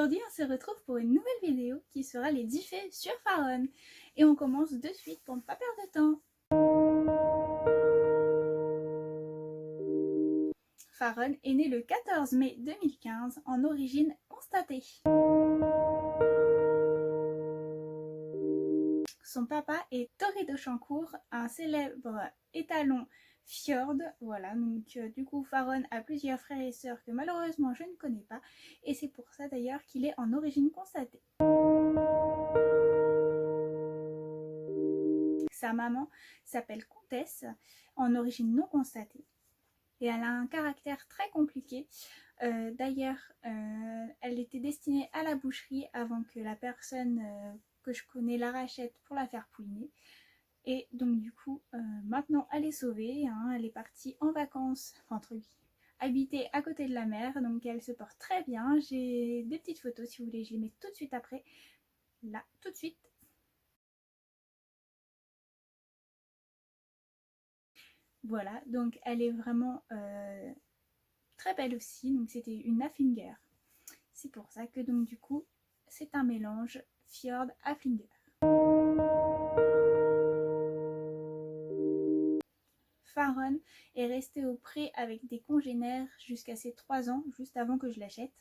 Aujourd'hui on se retrouve pour une nouvelle vidéo qui sera les 10 faits sur Faron. Et on commence de suite pour ne pas perdre de temps. Faron est né le 14 mai 2015 en origine constatée. Son papa est Tori de Chancourt, un célèbre étalon fjord. Voilà, donc du coup Faron a plusieurs frères et sœurs que malheureusement je ne connais pas. Et c'est pour ça d'ailleurs qu'il est en origine constatée. Sa maman s'appelle Comtesse, en origine non constatée. Et elle a un caractère très compliqué. D'ailleurs, elle était destinée à la boucherie avant que la personne que je connais la rachète pour la faire pouliner. Et donc du coup, maintenant elle est sauvée, hein, elle est partie en vacances, entre guillemets, habiter à côté de la mer, donc elle se porte très bien. J'ai des petites photos si vous voulez, je les mets tout de suite après, là, tout de suite. Voilà, donc elle est vraiment très belle aussi, donc c'était une Haflinger. C'est pour ça que donc du coup, c'est un mélange Fjord Haflinger. Faron est resté au pré avec des congénères jusqu'à ses 3 ans, juste avant que je l'achète.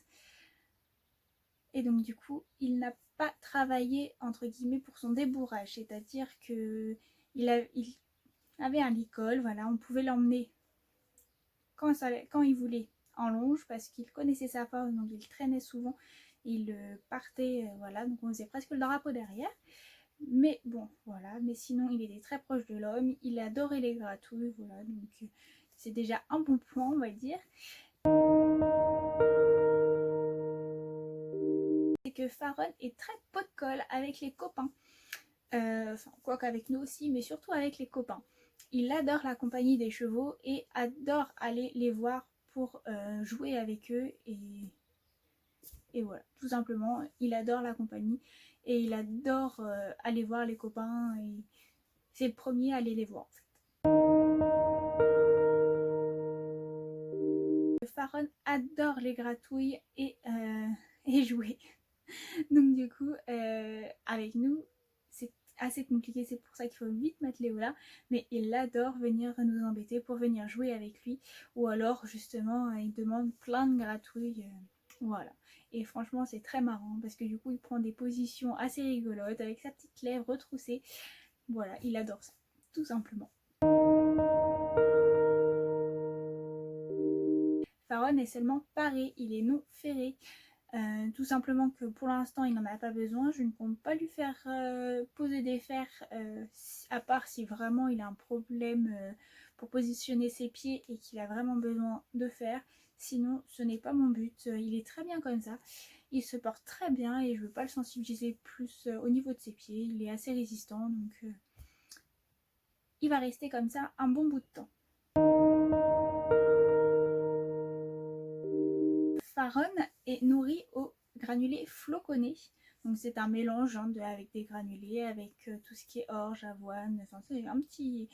Et donc du coup, il n'a pas travaillé entre guillemets pour son débourrage, c'est-à-dire que il avait un licol, voilà, on pouvait l'emmener quand il voulait en longe parce qu'il connaissait sa force, donc il traînait souvent, il partait, voilà, donc on faisait presque le drapeau derrière. Mais bon, voilà, mais sinon il était très proche de l'homme, il adorait les gratouilles, voilà, donc c'est déjà un bon point, on va dire. C'est que Faron est très pot de colle avec les copains, enfin, quoi qu'avec nous aussi, mais surtout avec les copains. Il adore la compagnie des chevaux et adore aller les voir pour jouer avec eux et voilà, tout simplement, il adore la compagnie et il adore aller voir les copains et c'est le premier à aller les voir en fait. Faron adore les gratouilles et jouer. Donc du coup, avec nous, c'est assez compliqué, c'est pour ça qu'il faut vite mettre Léo là, mais il adore venir nous embêter pour venir jouer avec lui, ou alors justement, il demande plein de gratouilles, voilà. Et franchement, c'est très marrant, parce que du coup, il prend des positions assez rigolotes, avec sa petite lèvre retroussée, voilà, il adore ça, tout simplement. Faron est seulement paré, il est non ferré. Tout simplement que pour l'instant il n'en a pas besoin, je ne compte pas lui faire poser des fers à part si vraiment il a un problème pour positionner ses pieds et qu'il a vraiment besoin de fer, sinon ce n'est pas mon but, il est très bien comme ça, il se porte très bien et je ne veux pas le sensibiliser plus au niveau de ses pieds, il est assez résistant donc il va rester comme ça un bon bout de temps. Faron est nourri au granulé floconnés. Donc c'est un mélange hein, avec des granulés, avec tout ce qui est orge, avoine, enfin c'est un petit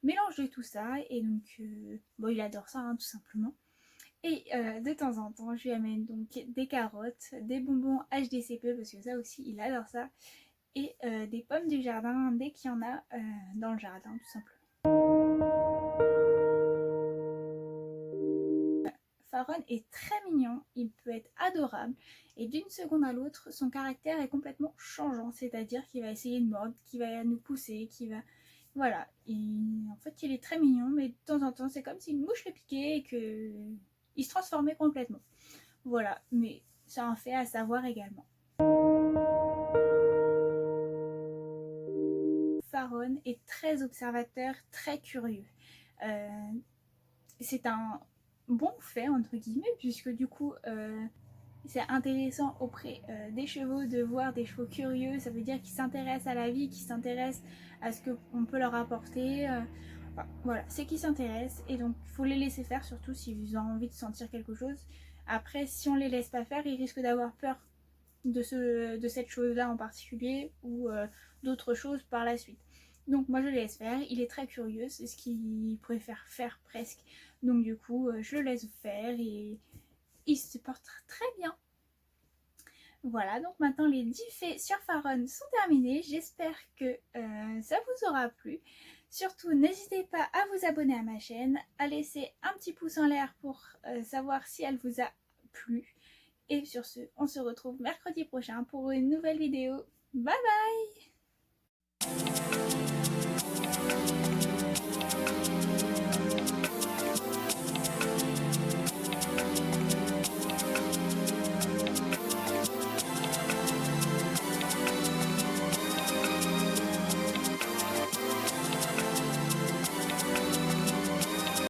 mélange de tout ça. Et donc bon, il adore ça hein, tout simplement. Et de temps en temps je lui amène donc des carottes, des bonbons HDCP parce que ça aussi il adore ça. Et des pommes du jardin dès qu'il y en a dans le jardin tout simplement. Faron est très mignon, il peut être adorable et d'une seconde à l'autre son caractère est complètement changeant, c'est-à-dire qu'il va essayer de mordre, qu'il va nous pousser, qu'il va... Voilà, et en fait il est très mignon mais de temps en temps c'est comme si une mouche le piquait et qu'il se transformait complètement. Voilà, mais c'est un fait à savoir également. Faron est très observateur, très curieux. C'est un bon fait entre guillemets puisque du coup c'est intéressant auprès des chevaux de voir des chevaux curieux, ça veut dire qu'ils s'intéressent à la vie, qu'ils s'intéressent à ce qu'on peut leur apporter, enfin, voilà, c'est qu'ils s'intéressent et donc il faut les laisser faire surtout s'ils ont envie de sentir quelque chose. Après si on les laisse pas faire, ils risquent d'avoir peur de cette chose là en particulier ou d'autres choses par la suite. Donc moi je le laisse faire, il est très curieux, c'est ce qu'il préfère faire presque. Donc du coup je le laisse faire et il se porte très bien. Voilà, donc maintenant les 10 faits sur Faron sont terminés. J'espère que ça vous aura plu. Surtout, n'hésitez pas à vous abonner à ma chaîne, à laisser un petit pouce en l'air pour savoir si elle vous a plu. Et sur ce, on se retrouve mercredi prochain pour une nouvelle vidéo. Bye bye!